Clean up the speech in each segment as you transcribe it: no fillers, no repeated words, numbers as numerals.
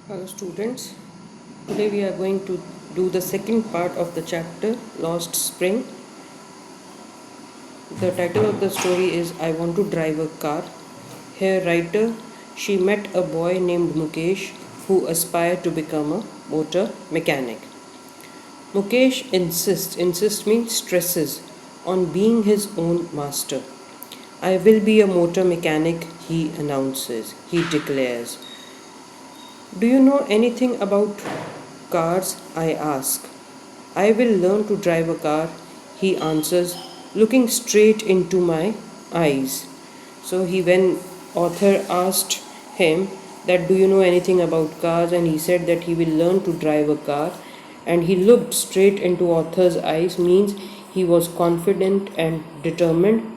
Hello students, today we are going to do the second part of the chapter Lost Spring. The title of the story is I Want to Drive a Car. Here writer, she met a boy named Mukesh who aspired to become a motor mechanic. Mukesh insist means stresses, on being his own master. I will be a motor mechanic, he announces, he declares. Do you know anything about cars? I ask. I will learn to drive a car, he answers, looking straight into my eyes. So when author asked him that do you know anything about cars, and he said that he will learn to drive a car, and he looked straight into author's eyes means he was confident and determined.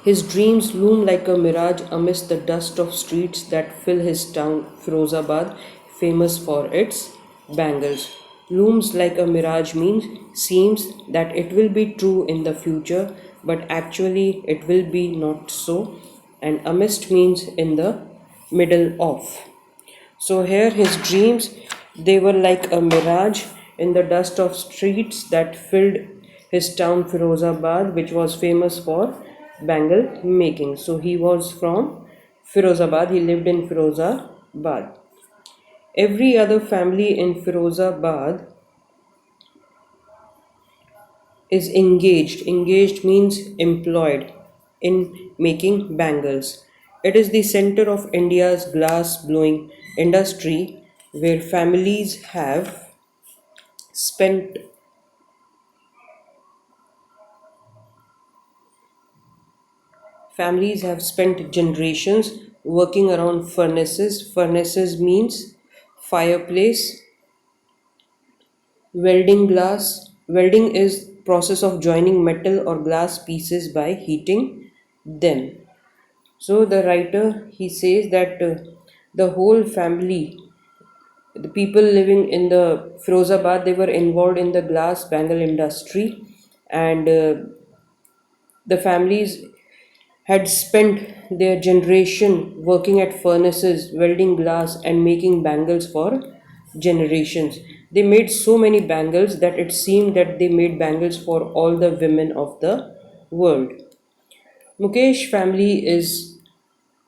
His dreams loom like a mirage amidst the dust of streets that fill his town, Firozabad, famous for its bangles. Looms like a mirage means seems that it will be true in the future, but actually it will be not so. And amidst means in the middle of. So here his dreams, they were like a mirage in the dust of streets that filled his town Firozabad, which was famous for bangle making. So he was from Firozabad, he lived in Firozabad. Every other family in Firozabad is engaged. Engaged means employed in making bangles. It is the center of India's glass blowing industry where spent families have spent generations working around furnaces. Furnaces means fireplace. Welding is process of joining metal or glass pieces by heating them. So the writer he says that the whole family, the people living in the Firozabad, they were involved in the glass bangle industry, and the families had spent their generation working at furnaces, welding glass, and making bangles for generations. They made so many bangles that it seemed that they made bangles for all the women of the world. Mukesh family is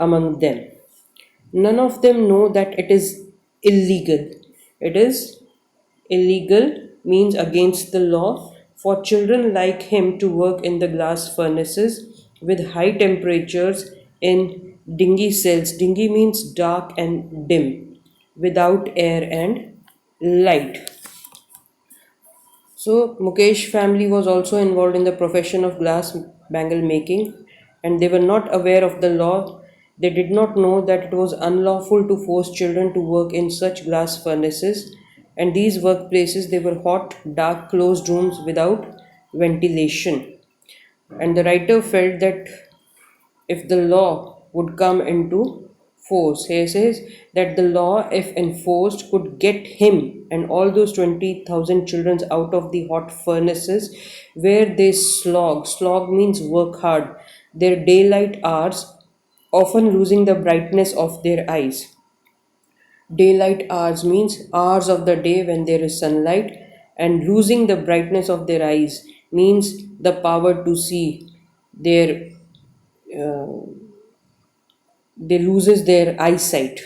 among them. None of them know that it is illegal. It is illegal means against the law for children like him to work in the glass furnaces with high temperatures in dingy cells. Dingy means dark and dim, without air and light. So Mukesh family was also involved in the profession of glass bangle making, and they were not aware of the law. They did not know that it was unlawful to force children to work in such glass furnaces, and these workplaces they were hot, dark, closed rooms without ventilation. And the writer felt that if the law would come into force. He says that the law, if enforced, could get him and all those 20,000 children out of the hot furnaces where they slog. Slog means work hard. Their daylight hours, often losing the brightness of their eyes. Daylight hours means hours of the day when there is sunlight, and losing the brightness of their eyes means the power to see. Their they loses their eyesight.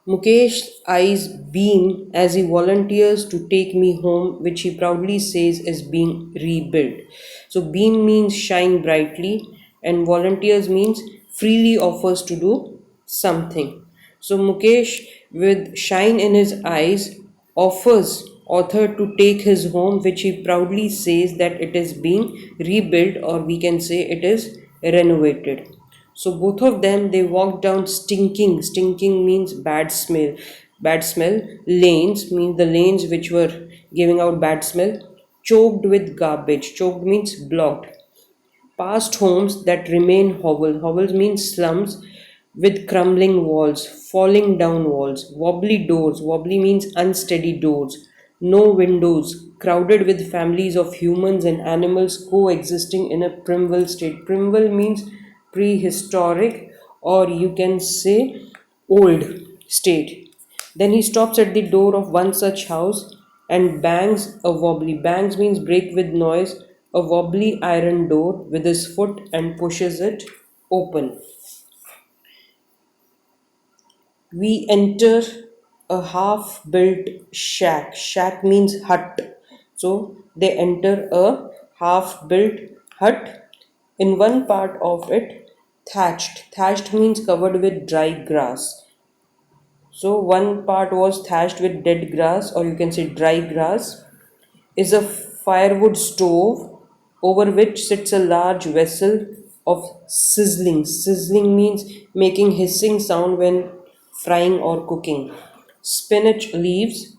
Mukesh's eyes beam as he volunteers to take me home, which he proudly says is being rebuilt. So beam means shine brightly, and volunteers means freely offers to do something. So Mukesh, with shine in his eyes, offers author to take his home, which he proudly says that it is being rebuilt, or we can say it is renovated. So both of them they walked down stinking. Stinking means bad smell. Bad smell. Lanes means the lanes which were giving out bad smell. Choked with garbage. Choked means blocked. Past homes that remain hovel. Hovels means slums with crumbling walls, falling down walls, wobbly doors. Wobbly means unsteady doors. No windows, crowded with families of humans and animals coexisting in a primeval state. Primeval means prehistoric, or you can say old. state. Then he stops at the door of one such house and bangs a wobbly. Bangs means break with noise, a wobbly iron door with his foot and pushes it open. We enter a half built shack. Shack means hut. So they enter a half built hut. In one part of it, thatched. Thatched means covered with dry grass. So one part was thatched with dead grass, or you can say dry grass, is a firewood stove over which sits a large vessel of sizzling. Sizzling means making hissing sound when frying or cooking. Spinach leaves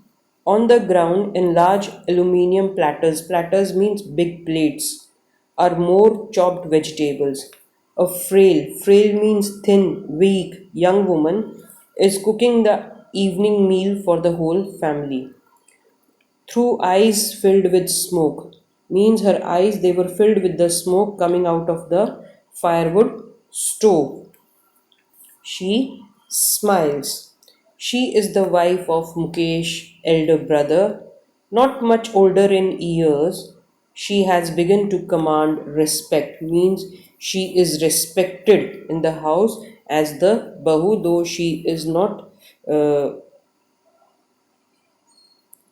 on the ground in large aluminium platters. Platters means big plates are more chopped vegetables. A frail means thin, weak young woman is cooking the evening meal for the whole family. Through eyes filled with smoke means her eyes they were filled with the smoke coming out of the firewood stove. She smiles. She is the wife of Mukesh, elder brother, not much older in years. She has begun to command respect, means she is respected in the house as the Bahu, though she is not uh,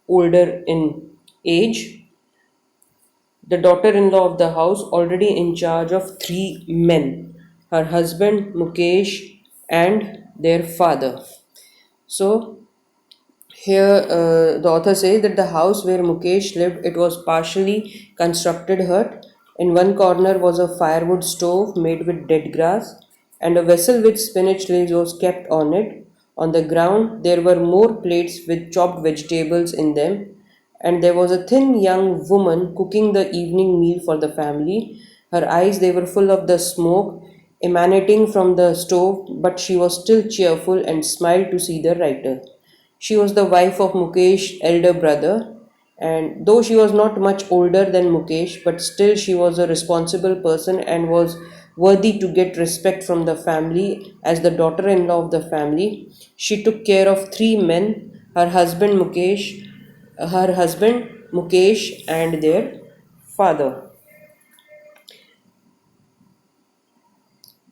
older in age. The daughter in law of the house, already in charge of three men, her husband Mukesh and their father. So, here the author says that the house where Mukesh lived, it was partially constructed hut. In one corner was a firewood stove made with dead grass, and a vessel with spinach leaves was kept on it. On the ground there were more plates with chopped vegetables in them, and there was a thin young woman cooking the evening meal for the family. Her eyes they were full of the smoke emanating from the stove, but she was still cheerful and smiled to see the writer. She was the wife of Mukesh's elder brother, and though she was not much older than Mukesh, but still she was a responsible person and was worthy to get respect from the family as the daughter in law of the family. She took care of three men, her husband Mukesh, and their father.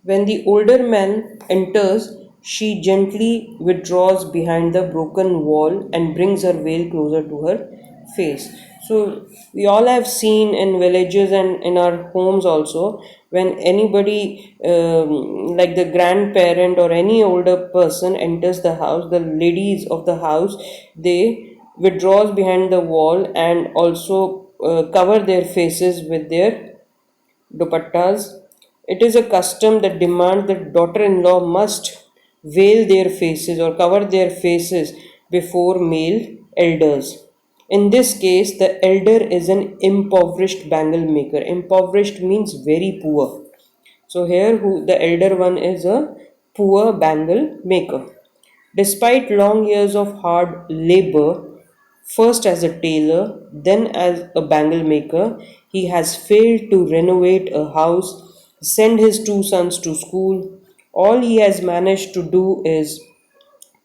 When the older man enters, she gently withdraws behind the broken wall and brings her veil closer to her face. So, we all have seen in villages and in our homes also, when anybody like the grandparent or any older person enters the house, the ladies of the house they withdraws behind the wall and also cover their faces with their dupattas. It is a custom that demands that daughter-in-law must veil their faces or cover their faces before male elders. In this case, the elder is an impoverished bangle maker. Impoverished means very poor. So here, who the elder one is a poor bangle maker. Despite long years of hard labor, first as a tailor, then as a bangle maker, he has failed to renovate a house, send his two sons to school. All he has managed to do is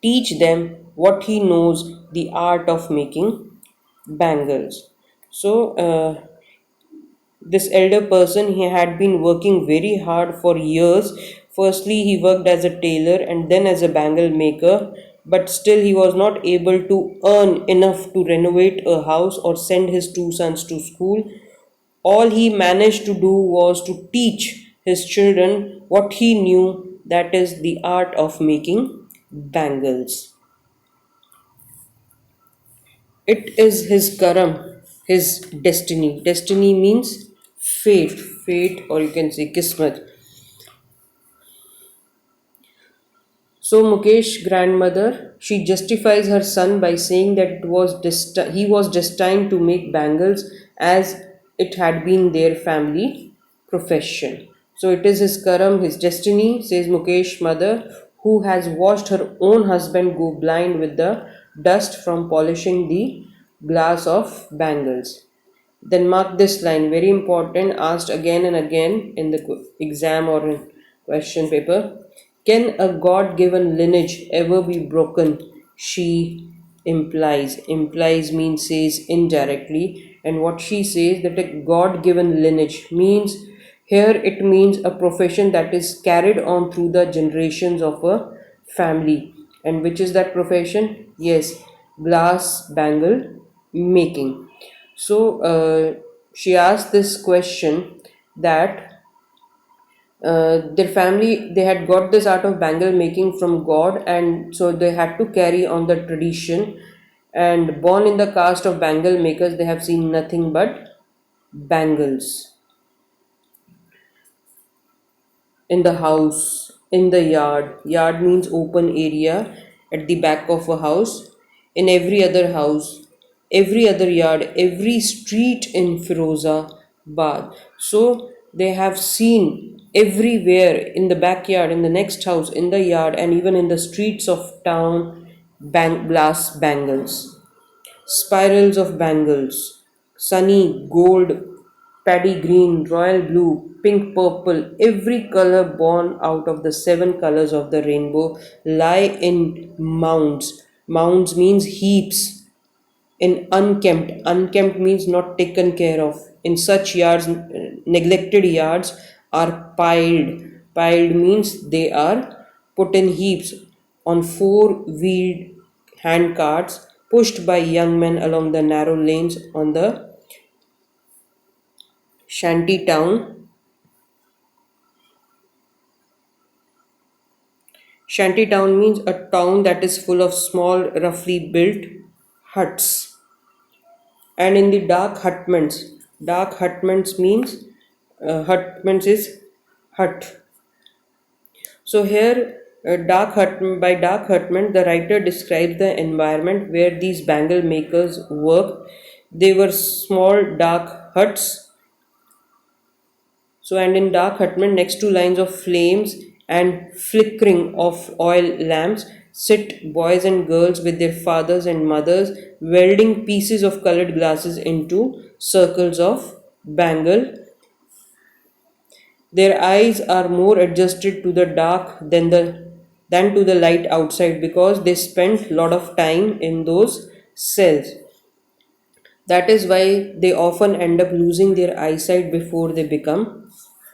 teach them what he knows, the art of making bangles. So, this elder person he had been working very hard for years. Firstly he worked as a tailor and then as a bangle maker, but still he was not able to earn enough to renovate a house or send his two sons to school. All he managed to do was to teach his children what he knew, that is the art of making bangles. It is his karam, his destiny. Destiny means fate, or you can say kismet. So Mukesh grandmother, she justifies her son by saying that he was destined to make bangles as it had been their family profession. So it is his karam, his destiny, says Mukesh mother, who has watched her own husband go blind with the dust from polishing the glass of bangles. Then mark this line, very important, asked again and again in the exam or in question paper. Can a God given lineage ever be broken? She implies. Implies means says indirectly, and what she says that a God given lineage means here it means a profession that is carried on through the generations of a family. And which is that profession? Yes, glass bangle making. So she asked this question that their family they had got this art of bangle making from god, and so they had to carry on the tradition, and born in the caste of bangle makers they have seen nothing but bangles in the house, in the yard. Yard means open area at the back of a house. In every other house, every other yard, every street in Firozabad. So they have seen everywhere in the backyard, in the next house, in the yard, and even in the streets of town, glass bangles, spirals of bangles, sunny gold, paddy green, royal blue, pink purple, every color born out of the seven colors of the rainbow lie in mounds. Mounds means heaps. In unkempt, unkempt means not taken care of. In such yards, neglected yards are piled. Piled means they are put in heaps on four-wheeled hand carts pushed by young men along the narrow lanes on the shanty town. Shanty town means a town that is full of small, roughly built huts. And in the dark hutments means hutments is hut. So here, by dark hutment, the writer describes the environment where these bangle makers work. They were small dark huts. So, and in dark hutment, next to lines of flames and flickering of oil lamps, sit boys and girls with their fathers and mothers, welding pieces of colored glasses into circles of bangle. Their eyes are more adjusted to the dark than to the light outside because they spent lot of time in those cells. That is why they often end up losing their eyesight before they become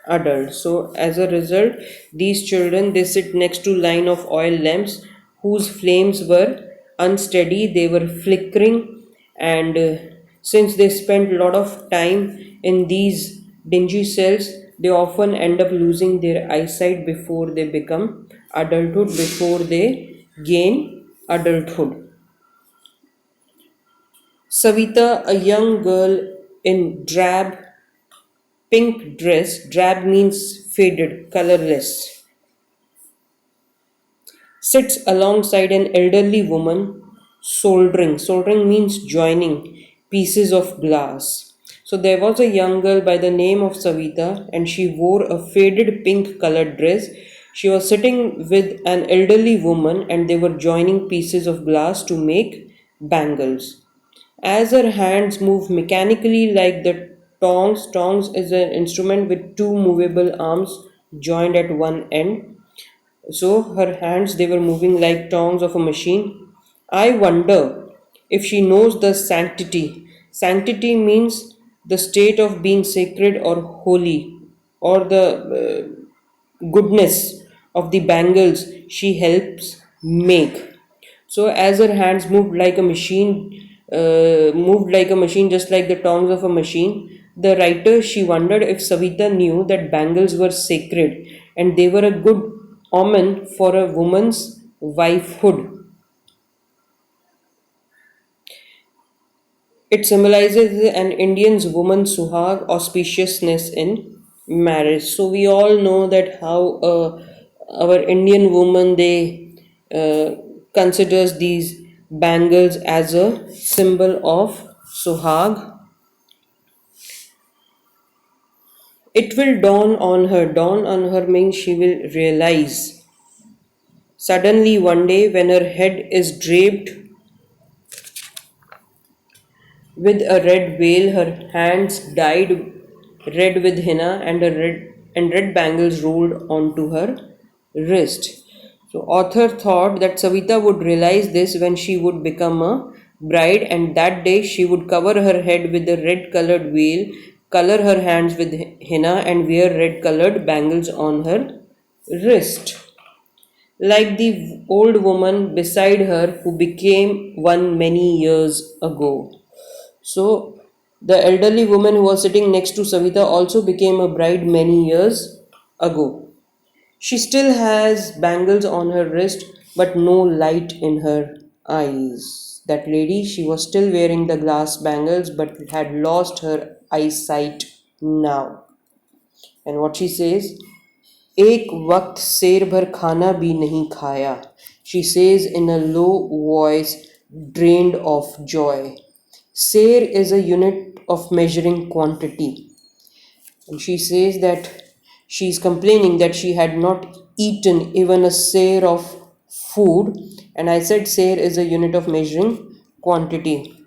adults. So as a result, these children they sit next to line of oil lamps whose flames were unsteady, they were flickering, and since they spent a lot of time in these dingy cells, they often end up losing their eyesight before they become adulthood, before they gain adulthood. Savita, a young girl in drab pink dress, drab means faded, colorless, sits alongside an elderly woman soldering. Soldering means joining pieces of glass. So there was a young girl by the name of Savita, and she wore a faded pink colored dress. She was sitting with an elderly woman, and they were joining pieces of glass to make bangles. As her hands move mechanically like the tongs is an instrument with two movable arms joined at one end. So her hands they were moving like tongs of a machine. I wonder if she knows the sanctity. Sanctity means the state of being sacred or holy, or the goodness of the bangles she helps make. So as her hands moved like a machine, just like the tongs of a machine, the writer she wondered if Savita knew that bangles were sacred and they were a good omen for a woman's wifehood. It symbolizes an Indian's woman suhag, auspiciousness in marriage. So we all know that how our Indian woman they considers these bangles as a symbol of suhag. It will dawn on her. Dawn on her means she will realize. Suddenly, one day, when her head is draped with a red veil, her hands dyed red with henna, and red bangles rolled onto her wrist. So, author thought that Savita would realize this when she would become a bride, and that day she would cover her head with a red colored veil, color her hands with henna, and wear red colored bangles on her wrist. Like the old woman beside her who became one many years ago. So, the elderly woman who was sitting next to Savita also became a bride many years ago. She still has bangles on her wrist, but no light in her eyes. That lady, she was still wearing the glass bangles, but had lost her eyesight now. And what she says, एक वक्त शेर भर खाना भी नहीं खाया. She says in a low voice, drained of joy. Ser is a unit of measuring quantity. And she says that she is complaining that she had not eaten even a share of food. And I said share is a unit of measuring quantity.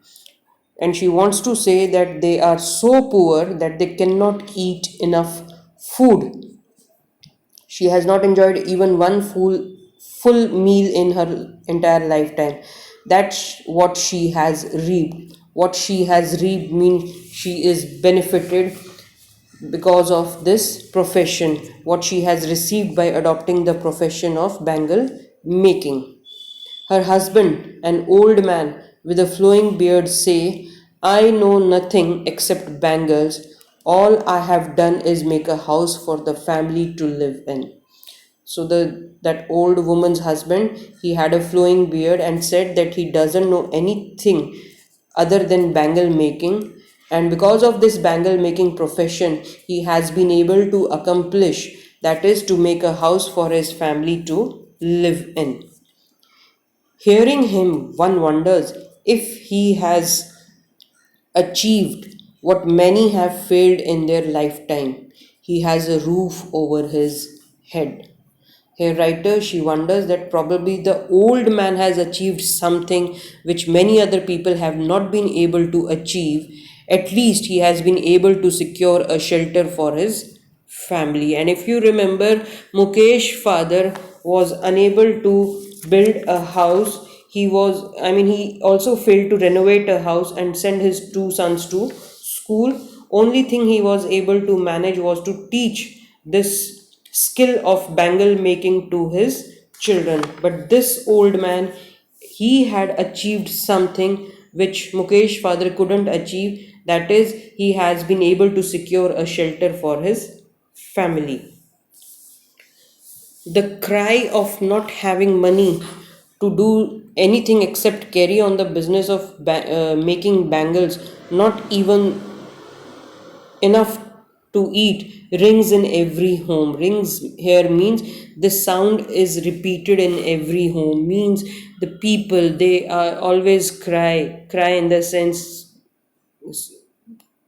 And she wants to say that they are so poor that they cannot eat enough food. She has not enjoyed even one full meal in her entire lifetime. That's what she has reaped. What she has reaped means she is benefited because of this profession, what she has received by adopting the profession of bangle making. Her husband, an old man with a flowing beard, say, I know nothing except bangles. All I have done is make a house for the family to live in. So the that old woman's husband, he had a flowing beard and said that he doesn't know anything other than bangle making, and because of this bangle making profession he has been able to accomplish, that is to make a house for his family to live in. Hearing him, one wonders if he has achieved what many have failed in their lifetime. He has a roof over his head. Her writer, she wonders that probably the old man has achieved something which many other people have not been able to achieve. At least he has been able to secure a shelter for his family. And if you remember, Mukesh father was unable to build a house. He also failed to renovate a house and send his two sons to school. Only thing he was able to manage was to teach this skill of bangle making to his children. But this old man, he had achieved something which Mukesh father couldn't achieve. That is, he has been able to secure a shelter for his family. The cry of not having money to do anything except carry on the business of making bangles, not even enough to eat, rings in every home. Rings here means the sound is repeated in every home, means the people, they are always cry in the sense,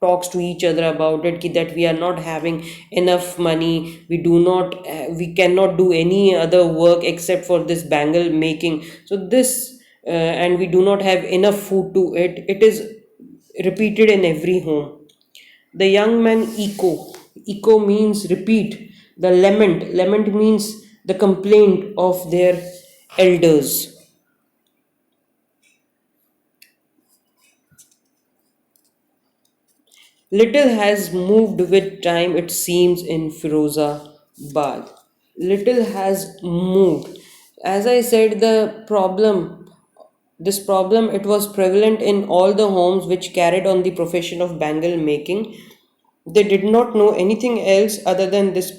talks to each other about it, that we are not having enough money, we cannot do any other work except for this bangle making. So this and we do not have enough food to it is repeated in every home. The young man echo means repeat. The lament means the complaint of their elders. Little has moved with time, it seems, in Firozabad. Little has moved. As I said, this problem, it was prevalent in all the homes which carried on the profession of bangle making. They did not know anything else other than this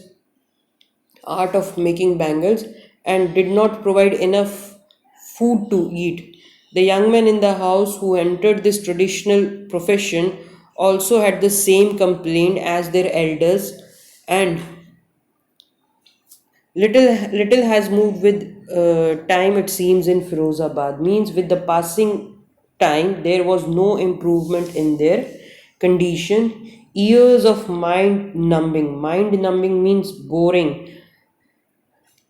art of making bangles and did not provide enough food to eat. The young men in the house who entered this traditional profession also had the same complaint as their elders, and little has moved with time, it seems, in Firozabad. Means with the passing time, there was no improvement in their condition. Years of mind numbing. Mind numbing means boring.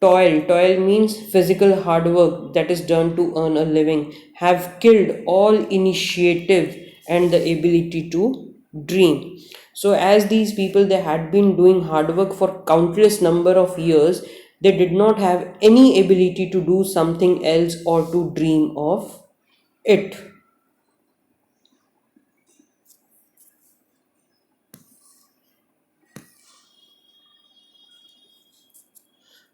Toil means physical hard work that is done to earn a living, have killed all initiative and the ability to dream. So, as these people, they had been doing hard work for countless number of years, They did not have any ability to do something else or to dream of it.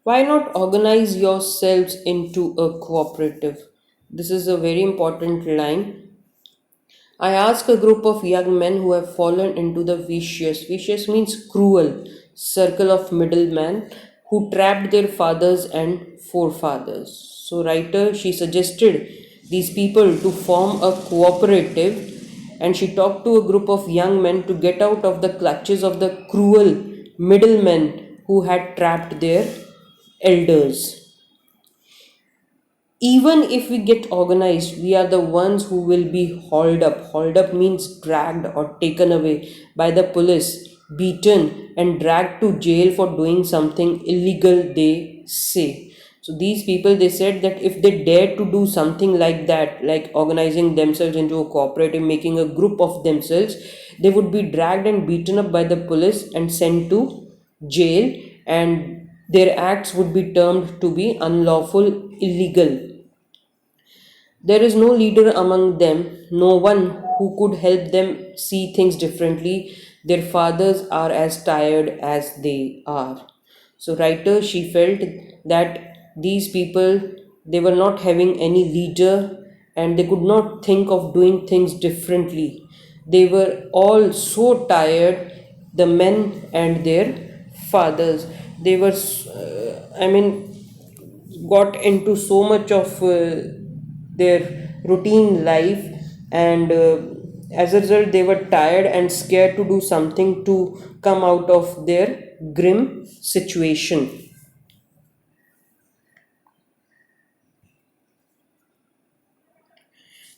Why not organize yourselves into a cooperative? This is a very important line. I ask a group of young men who have fallen into the vicious means cruel, circle of middlemen who trapped their fathers and forefathers. So, writer, she suggested these people to form a cooperative, and she talked to a group of young men to get out of the clutches of the cruel middlemen who had trapped their elders. Even if we get organized, we are the ones who will be hauled up. Hauled up means dragged or taken away by the police, beaten and dragged to jail for doing something illegal, they say. So these people, they said that if they dare to do something like that, like organizing themselves into a cooperative, making a group of themselves, they would be dragged and beaten up by the police and sent to jail, and their acts would be termed to be unlawful, illegal. There is no leader among them, no one who could help them see things differently. Their fathers are as tired as they are. So, writer, she felt that these people, they were not having any leader and they could not think of doing things differently. They were all so tired, the men and their fathers. They were, got into so much of their routine life, and as a result they were tired and scared to do something to come out of their grim situation.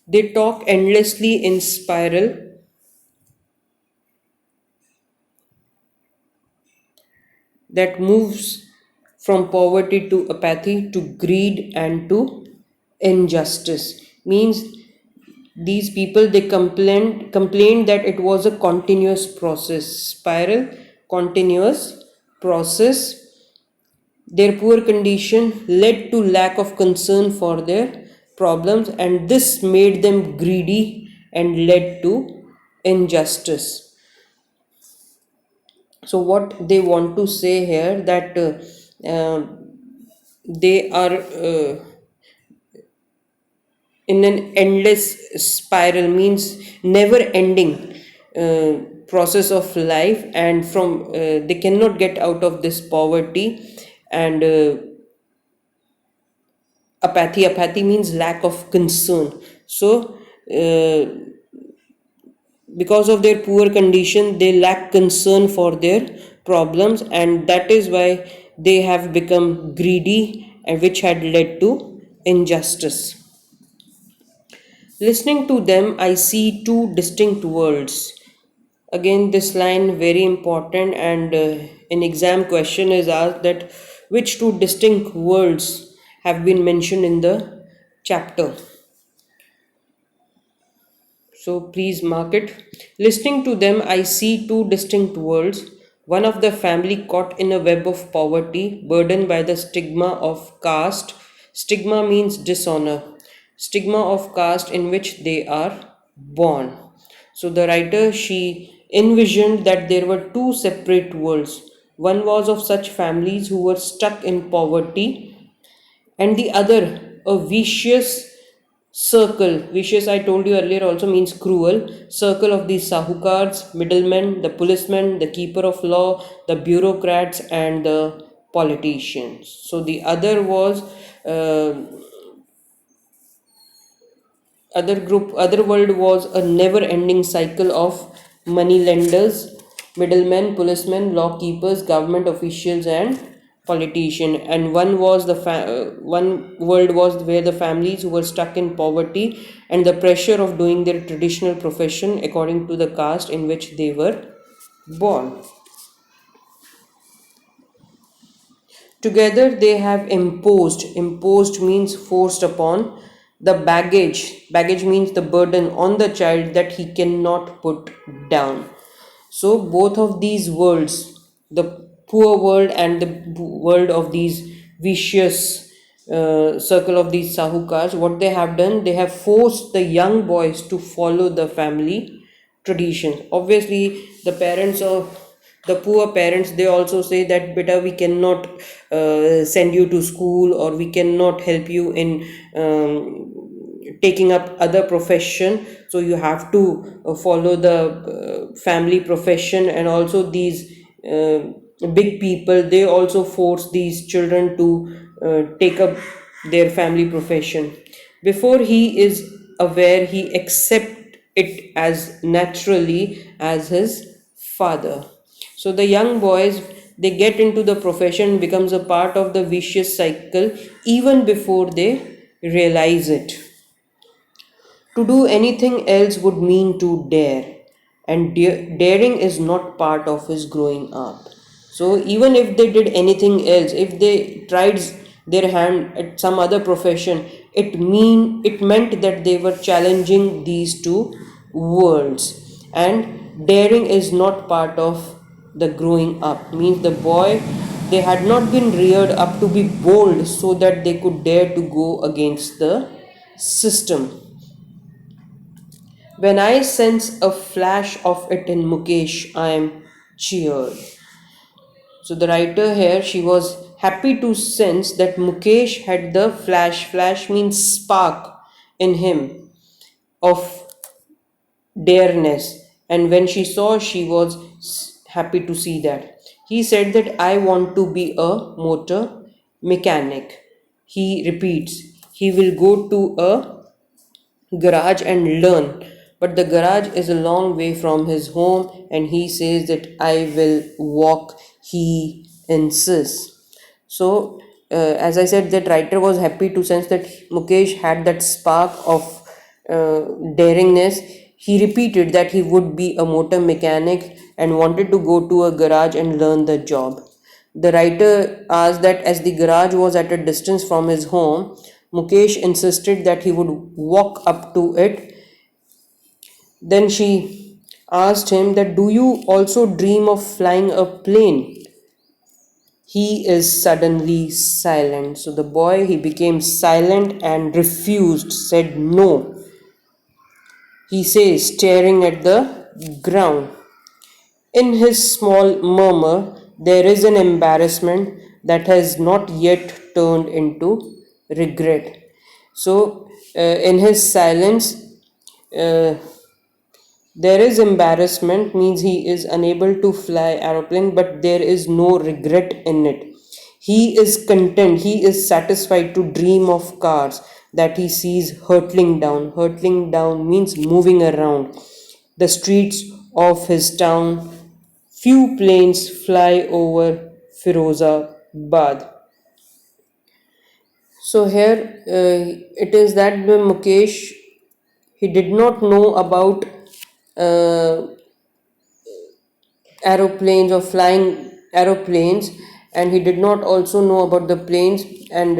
They talk endlessly in spiral that moves from poverty to apathy to greed and to injustice. Means these people, they complained that it was a continuous process, spiral, continuous process. Their poor condition led to lack of concern for their problems, and this made them greedy and led to injustice. So what they want to say here, that they are in an endless spiral, means never ending process of life, and from they cannot get out of this poverty and apathy means lack of concern. So uh, because of their poor condition, they lack concern for their problems, and that is why they have become greedy, and which had led to injustice. Listening to them, I see two distinct worlds. Again, this line very important, and an exam question is asked that which two distinct worlds have been mentioned in the chapter. So please mark it. Listening to them, I see two distinct worlds. One of the family caught in a web of poverty, burdened by the stigma of caste. Stigma means dishonor. Stigma of caste in which they are born. So the writer, she envisioned that there were two separate worlds. One was of such families who were stuck in poverty, and the other a vicious circle. Vicious, I told you earlier, also means cruel circle of these sahukars, middlemen, the policemen, the keeper of law, the bureaucrats and the politicians. So the other was uh, other world was a never ending cycle of money lenders, middlemen, policemen, law keepers, government officials and politician. And one world was where the families who were stuck in poverty and the pressure of doing their traditional profession according to the caste in which they were born. Together they have imposed means forced upon, the baggage means the burden on the child that he cannot put down. So both of these worlds, the poor world and the world of these vicious circle of these sahukars, what they have done, they have forced the young boys to follow the family traditions. Obviously, the parents of the poor parents, they also say that beta, we cannot send you to school, or we cannot help you in taking up other profession, so you have to follow the family profession. And also these big people, they also force these children to take up their family profession. Before he is aware, he accept it as naturally as his father. So the young boys, they get into the profession, becomes a part of the vicious cycle even before they realize it. To do anything else would mean to dare, and daring is not part of his growing up. So, even if they did anything else, if they tried their hand at some other profession, it meant that they were challenging these two worlds, and daring is not part of the growing up. Means the boy, they had not been reared up to be bold so that they could dare to go against the system. When I sense a flash of it in Mukesh, I am cheered. So the writer here, she was happy to sense that Mukesh had the flash. Flash means spark in him of dareness. And when she saw, she was happy to see that. He said that I want to be a motor mechanic. He repeats, he will go to a garage and learn. But the garage is a long way from his home, and he says that I will walk, he insists. So, as I said, that writer was happy to sense that Mukesh had that spark of daringness. He repeated that he would be a motor mechanic and wanted to go to a garage and learn the job. The writer asked that as the garage was at a distance from his home, Mukesh insisted that he would walk up to it. Then she asked him that, do you also dream of flying a plane? He is suddenly silent. So the boy, he became silent and refused, said no. He says, staring at the ground. In his small murmur, there is an embarrassment that has not yet turned into regret. So, in his silence, uh, there is embarrassment, means he is unable to fly aeroplane, but there is no regret in it. He is content, he is satisfied to dream of cars that he sees hurtling down. Hurtling down means moving around the streets of his town. Few planes fly over Firozabad. So here it is that the Mukesh, he did not know about uh, aeroplanes or flying aeroplanes, and he did not also know about the planes. And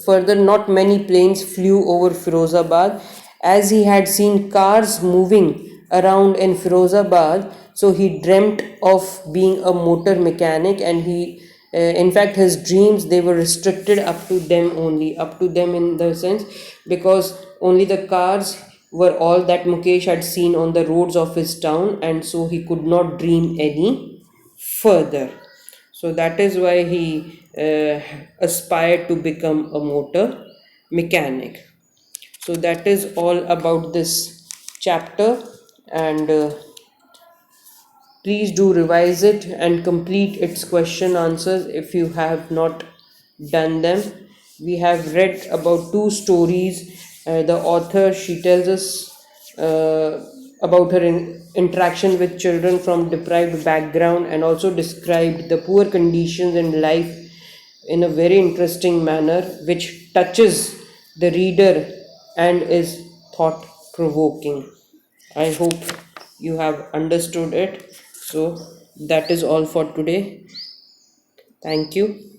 further, not many planes flew over Firozabad, as he had seen cars moving around in Firozabad. So he dreamt of being a motor mechanic, and he in fact, his dreams, they were restricted up to them only, up to them in the sense, because only the cars were all that Mukesh had seen on the roads of his town, and so he could not dream any further. So that is why he aspired to become a motor mechanic. So that is all about this chapter, and please do revise it and complete its question answers if you have not done them. We have read about two stories. The author, she tells us about her interaction with children from deprived background, and also described the poor conditions in life in a very interesting manner, which touches the reader and is thought provoking. I hope you have understood it. So, that is all for today. Thank you.